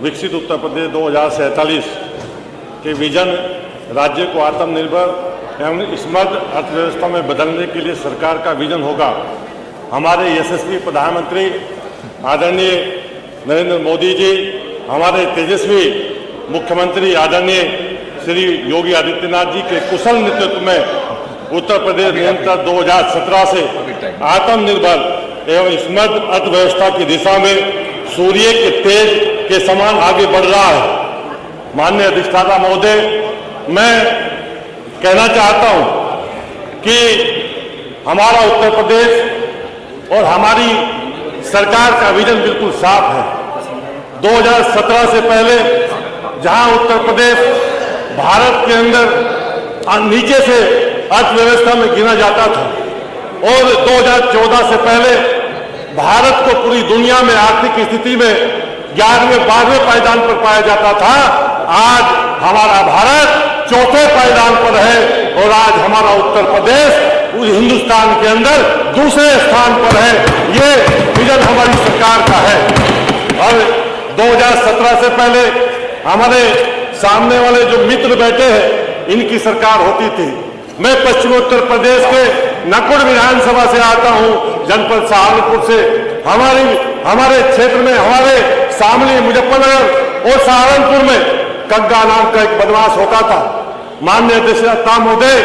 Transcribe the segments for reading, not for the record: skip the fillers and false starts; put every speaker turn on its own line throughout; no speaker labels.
विकसित उत्तर प्रदेश 2047 के विजन राज्य को आत्मनिर्भर एवं समृद्ध अर्थव्यवस्था में बदलने के लिए सरकार का विजन होगा। हमारे यशस्वी प्रधानमंत्री आदरणीय नरेंद्र मोदी जी, हमारे तेजस्वी मुख्यमंत्री आदरणीय श्री योगी आदित्यनाथ जी के कुशल नेतृत्व में उत्तर प्रदेश निरंतर 2017 से आत्मनिर्भर एवं समृद्ध अर्थव्यवस्था की दिशा में सूर्य के तेज के समान आगे बढ़ रहा है। माननीय अधिष्ठाता महोदय, मैं कहना चाहता हूं कि हमारा उत्तर प्रदेश और हमारी सरकार का विजन बिल्कुल साफ है। 2017 से पहले जहां उत्तर प्रदेश भारत के अंदर नीचे से अर्थव्यवस्था में गिना जाता था और 2014 से पहले भारत को पूरी दुनिया में आर्थिक स्थिति में 11वें 12वें पायदान पर पाया जाता था, आज हमारा भारत चौथे पायदान पर है और आज हमारा उत्तर प्रदेश हिंदुस्तान के अंदर दूसरे स्थान पर है। ये विजन हमारी सरकार का है। और 2017 से पहले हमारे सामने वाले जो मित्र बैठे हैं, इनकी सरकार होती थी। मैं पश्चिमोत्तर प्रदेश के नकुड़ विधानसभा से आता हूं, जनपद सहारनपुर से। हमारे क्षेत्र में, हमारे शामली, मुजफ्फरनगर और सहारनपुर में कग्गा नाम का एक बदमाश होता था। माननीय अधिष्ठाता महोदय,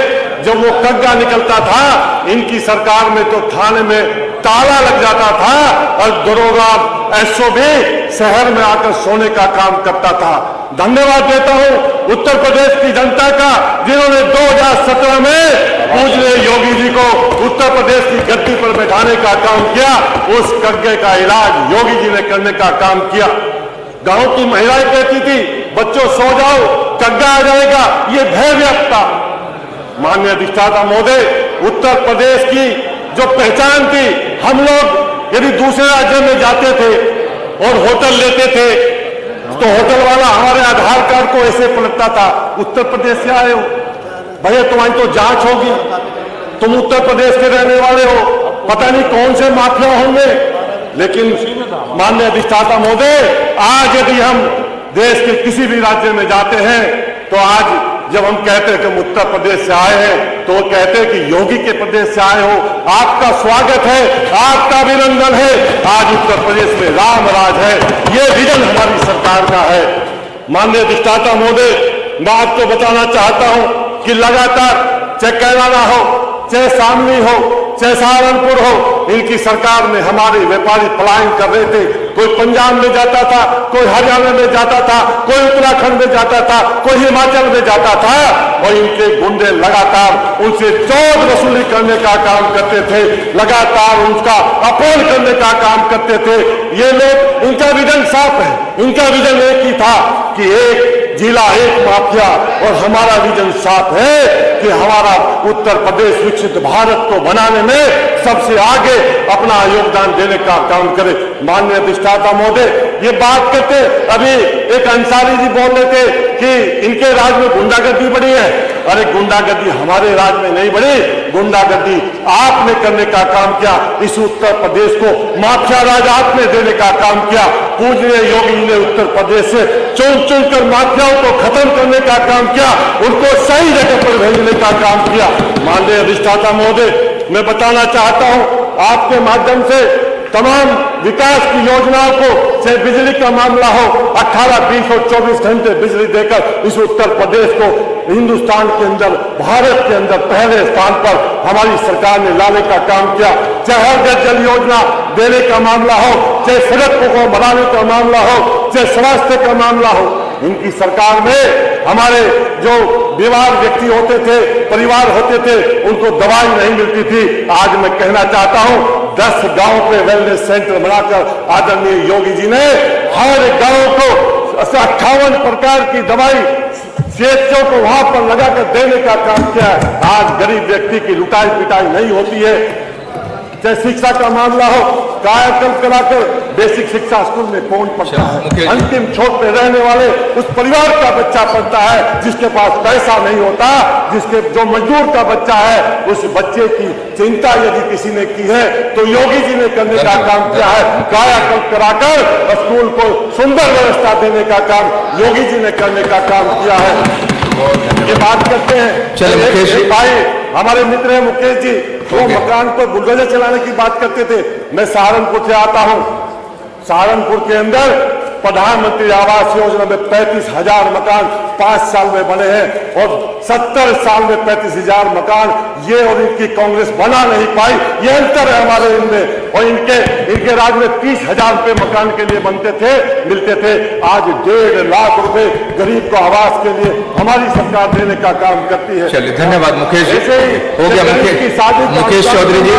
जब वो कग्गा निकलता था, इनकी सरकार में तो थाने में ताला लग जाता था और दरोगा एसओ भी शहर में आकर सोने का काम करता था। धन्यवाद देता हूं उत्तर प्रदेश की जनता का, जिन्होंने 2017 में पूजनीय योगी जी को उत्तर प्रदेश की गद्दी पर बैठाने का काम किया। उस कग्गे का इलाज योगी जी ने करने का काम किया। गांव की महिलाएं कहती थी, बच्चों सो जाओ, कग्गा आ जाएगा, ये भय व्यक्त था। माननीय अधिष्ठाता महोदय, उत्तर प्रदेश की जो पहचान थी, हम लोग यदि दूसरे राज्य में जाते थे और होटल लेते थे तो होटल वाला हमारे आधार कार्ड को ऐसे पलटता था, उत्तर प्रदेश से आए हो भैया, तुम्हारी तो जांच होगी, तुम उत्तर प्रदेश के रहने वाले हो, पता नहीं कौन से माफिया होंगे। लेकिन माननीय अधिष्ठाता महोदय, आज यदि हम देश के किसी भी राज्य में जाते हैं तो आज जब हम कहते हैं कि हम उत्तर प्रदेश से आए हैं, तो वो कहते हैं कि योगी के प्रदेश से आए हो, आपका स्वागत है, आपका अभिनंदन है। आज उत्तर प्रदेश में राम राज है। ये विजन हमारी सरकार का है। माननीय अधिष्ठाता महोदय, मैं आपको बताना चाहता हूं कि लगातार चाहे कैराना हो, चाहे शामली हो, चाहे सहारनपुर हो, इनकी सरकार में हमारे व्यापारी पलायन कर रहे थे। कोई पंजाब में जाता था, कोई हरियाणा में जाता था, कोई उत्तराखंड में जाता था, कोई हिमाचल में जाता था और इनके गुंडे लगातार उनसे चोर वसूली करने का काम करते थे, लगातार उनका अपहरण करने का काम करते थे। ये लोग, इनका विजन साफ है, इनका विजन एक ही था कि एक जिला एक माफिया, और हमारा विजन साफ है कि हमारा उत्तर प्रदेश विकसित भारत को बनाने में सबसे आगे अपना योगदान देने का काम करे। माननीय अधिष्ठाता महोदय, ये बात करते, अभी एक अंसारी जी बोल रहे थे कि इनके राज में गुंडागर्दी बढ़ी है। अरे गुंडागर्दी हमारे राज में नहीं बढ़ी, गुंडागर्दी आपने करने का काम किया। इस उत्तर प्रदेश को माफिया राज आपने देने का काम किया। पूजनीय योगी जी ने उत्तर प्रदेश से चुन चुनकर माफियाओं को खत्म करने का काम किया, उनको सही जगह पर भेजने का काम किया। माननीय अधिष्ठाता महोदय, मैं बताना चाहता हूं आपके माध्यम से तमाम विकास की योजनाओं को, चाहे बिजली का मामला हो, 18, 20 और 24 घंटे बिजली देकर इस उत्तर प्रदेश को हिंदुस्तान के अंदर, भारत के अंदर पहले स्थान पर हमारी सरकार ने लाने का काम किया। चाहे हर घर जल योजना देने का मामला हो, चाहे सड़कों को बनाने का मामला हो, चाहे स्वास्थ्य का मामला हो, इनकी सरकार में हमारे जो बीमार व्यक्ति होते थे, परिवार होते थे, उनको दवाई नहीं मिलती थी। आज मैं कहना चाहता हूं 10 गांव पे वेलनेस सेंटर बनाकर आदरणीय योगी जी ने हर गांव को 58 प्रकार की दवाई सीएचओ को वहां पर लगाकर देने का काम किया है। आज गरीब व्यक्ति की लुटाई पिटाई नहीं होती है। चाहे शिक्षा का मामला हो, कायाकल्प कराकर बेसिक शिक्षा स्कूल में कौन पढ़ता है? अंतिम छोर पे रहने वाले उस परिवार का बच्चा पढ़ता है जिसके पास पैसा नहीं होता, जिसके जो मजदूर का बच्चा है, उस बच्चे की चिंता यदि किसी ने की है तो योगी जी ने करने का काम किया है। कायाकल्प कराकर स्कूल को सुंदर व्यवस्था देने का काम योगी जी ने करने का काम किया है। ये बात करते हैं,
चलिए मुकेश जी,
भाई हमारे मित्र हैं मुकेश जी, वो मकान पर बुलडोजर चलाने की बात करते थे। मैं सहारनपुर से आता हूं, सहारनपुर के अंदर प्रधानमंत्री आवास योजना में 35,000 मकान 5 साल में बने हैं और 70 साल में 35,000 मकान ये और इनकी कांग्रेस बना नहीं पाई। ये अंतर है हमारे इनमें, और इनके राज में 30,000 रुपए मकान के लिए बनते थे, मिलते थे। आज 1.5 लाख रुपए गरीब को आवास के लिए हमारी सरकार देने का काम करती है।
चलिए धन्यवाद मुकेश जी,
ऐसे ही
हो गया मुकेश चौधरी जी।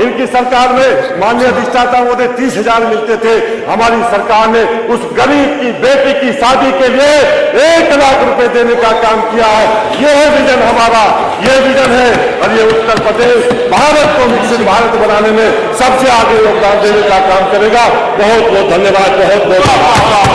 इनकी सरकार में माननीय अधिष्ठाता महोदय 30,000 मिलते थे, हमारी सरकार ने उस गरीब की बेटी की शादी के लिए 1 लाख रुपए देने का काम किया है। ये है विजन हमारा, ये विजन है, और ये उत्तर प्रदेश भारत को विकसित भारत बनाने में सबसे आगे योगदान देने का काम करेगा। बहुत बहुत धन्यवाद, बहुत बहुत